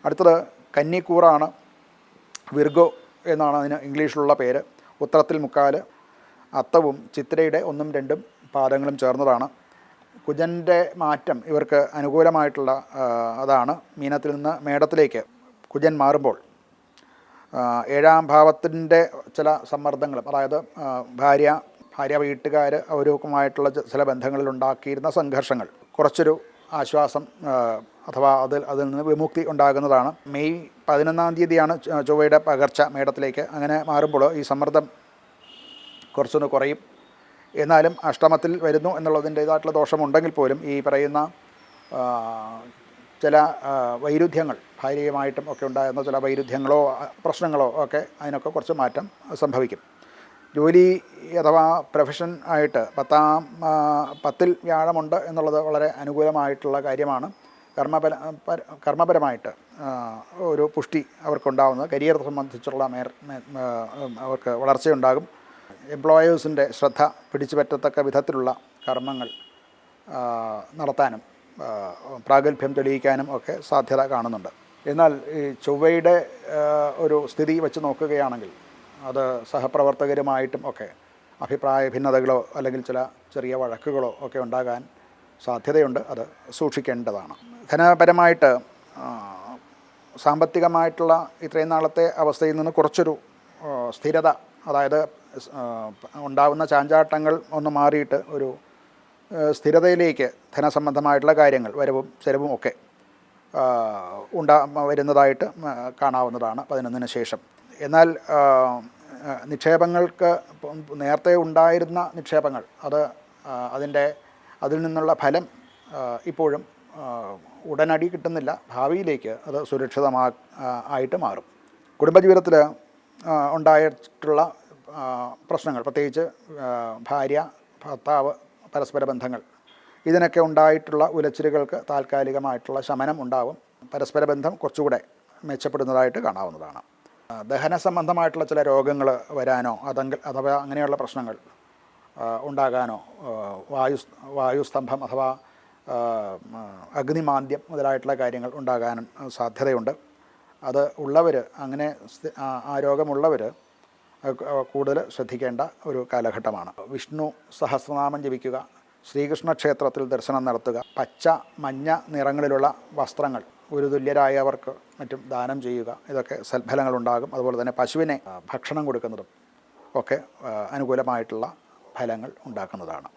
അടുത്തത് കന്നിക്കൂറാണ്. വിർഗോ എന്നാണ് അതിന് ഇംഗ്ലീഷിലുള്ള പേര്. ഉത്രത്തിൽ മുക്കാൽ, അത്തവും ചിത്രയുടെ 1ഉം 2ഉം പാദങ്ങളും ചേർന്നതാണ്. കുജൻ്റെ മാറ്റം ഇവർക്ക് അനുകൂലമായിട്ടുള്ള അതാണ്. മീനത്തിൽ നിന്ന് മേടത്തിലേക്ക് കുജൻ മാറുമ്പോൾ 7ാം ഭാവത്തിൻ്റെ ചില സമ്മർദ്ദങ്ങളും, അതായത് ഭാര്യ വീട്ടുകാർ അവരുമായിട്ടുള്ള ചില ബന്ധങ്ങളിൽ ഉണ്ടാക്കിയിരുന്ന സംഘർഷങ്ങൾ കുറച്ചൊരു ആശ്വാസം അഥവാ അതിൽ നിന്ന് വിമുക്തി ഉണ്ടാകുന്നതാണ്. മെയ് 11-ാം തീയതിയാണ് ചൊവ്വയുടെ പകർച്ച മേടത്തിലേക്ക്. അങ്ങനെ മാറുമ്പോൾ ഈ സമ്മർദ്ദം കുറച്ചൊന്ന് കുറയും. എന്നാലും അഷ്ടമത്തിൽ വരുന്നു എന്നുള്ളതിൻ്റേതായിട്ടുള്ള ദോഷമുണ്ടെങ്കിൽ പോലും ഈ പറയുന്ന ചില വൈരുദ്ധ്യങ്ങൾ, ഭാര്യയുമായിട്ടും ഒക്കെ ഉണ്ടായിരുന്ന ചില വൈരുദ്ധ്യങ്ങളോ പ്രശ്നങ്ങളോ ഒക്കെ അതിനൊക്കെ കുറച്ച് മാറ്റം സംഭവിക്കും. ജോലി അഥവാ പ്രൊഫഷൻ ആയിട്ട് 10ൽ വ്യാഴമുണ്ട് എന്നുള്ളത് വളരെ അനുകൂലമായിട്ടുള്ള കാര്യമാണ്. കർമ്മപരമായിട്ട് ഒരു പുഷ്ടി അവർക്കുണ്ടാവുന്നത്, കരിയർ സംബന്ധിച്ചുള്ള അവർക്ക് വളർച്ചയുണ്ടാകും. എംപ്ലോയേഴ്സിൻ്റെ ശ്രദ്ധ പിടിച്ചു പറ്റത്തക്ക വിധത്തിലുള്ള കർമ്മങ്ങൾ നടത്താനും പ്രാഗൽഭ്യം തെളിയിക്കാനും ഒക്കെ സാധ്യത കാണുന്നുണ്ട്. എന്നാൽ ഈ ചൊവ്വയുടെ ഒരു സ്ഥിതി വെച്ച് നോക്കുകയാണെങ്കിൽ അത് സഹപ്രവർത്തകരുമായിട്ടും ഒക്കെ അഭിപ്രായ ഭിന്നതകളോ അല്ലെങ്കിൽ ചില ചെറിയ വഴക്കുകളോ ഒക്കെ ഉണ്ടാകാൻ സാധ്യതയുണ്ട്. അത് സൂക്ഷിക്കേണ്ടതാണ്. ധനപരമായിട്ട് സാമ്പത്തികമായിട്ടുള്ള ഇത്രയും നാളത്തെ അവസ്ഥയിൽ നിന്ന് കുറച്ചൊരു സ്ഥിരത, അതായത് ഉണ്ടാകുന്ന ചാഞ്ചാട്ടങ്ങൾ ഒന്ന് മാറിയിട്ട് ഒരു സ്ഥിരതയിലേക്ക് ധനസംബന്ധമായിട്ടുള്ള കാര്യങ്ങൾ, വരവും ചെലവും ഒക്കെ വരുന്നതായിട്ട് കാണാവുന്നതാണ് 11-ന് ശേഷം. എന്നാൽ നിക്ഷേപങ്ങൾക്ക് നേരത്തെ ഉണ്ടായിരുന്ന നിക്ഷേപങ്ങൾ അതിൽ നിന്നുള്ള ഫലം ഇപ്പോഴും ഉടനടി കിട്ടുന്നില്ല. ഭാവിയിലേക്ക് അത് സുരക്ഷിതമായിട്ട് മാറും. കുടുംബജീവിതത്തിൽ ഉണ്ടായിട്ടുള്ള പ്രശ്നങ്ങൾ, പ്രത്യേകിച്ച് ഭാര്യ ഭർത്താവ് പരസ്പര ബന്ധങ്ങൾ, ഇതിനൊക്കെ ഉണ്ടായിട്ടുള്ള ഉലച്ചിലുകൾക്ക് താൽക്കാലികമായിട്ടുള്ള ശമനം ഉണ്ടാവും. പരസ്പര ബന്ധം കുറച്ചുകൂടെ മെച്ചപ്പെടുന്നതായിട്ട് കാണാവുന്നതാണ്. ദഹന സംബന്ധമായിട്ടുള്ള ചില രോഗങ്ങൾ വരാനോ അഥവാ അങ്ങനെയുള്ള പ്രശ്നങ്ങൾ ഉണ്ടാകാനോ, വായുസ്തംഭം അഥവാ അഗ്നിമാന്ദ്യം മുതലായിട്ടുള്ള കാര്യങ്ങൾ ഉണ്ടാകാനും സാധ്യതയുണ്ട്. അത് ഉള്ളവർ, അങ്ങനെ ആ രോഗമുള്ളവർ കൂടുതൽ ശ്രദ്ധിക്കേണ്ട ഒരു കാലഘട്ടമാണ്. വിഷ്ണു സഹസ്രനാമം ജപിക്കുക, ശ്രീകൃഷ്ണ ക്ഷേത്രത്തിൽ ദർശനം നടത്തുക, പച്ച മഞ്ഞ നിറങ്ങളിലുള്ള വസ്ത്രങ്ങൾ ഗുരുതുല്യരായവർക്ക് മറ്റും ദാനം ചെയ്യുക. ഇതൊക്കെ സൽഫലങ്ങളുണ്ടാകും. അതുപോലെ തന്നെ പശുവിനെ ഭക്ഷണം കൊടുക്കുന്നതും ഒക്കെ അനുകൂലമായിട്ടുള്ള ഫലങ്ങൾ ഉണ്ടാക്കുന്നതാണ്.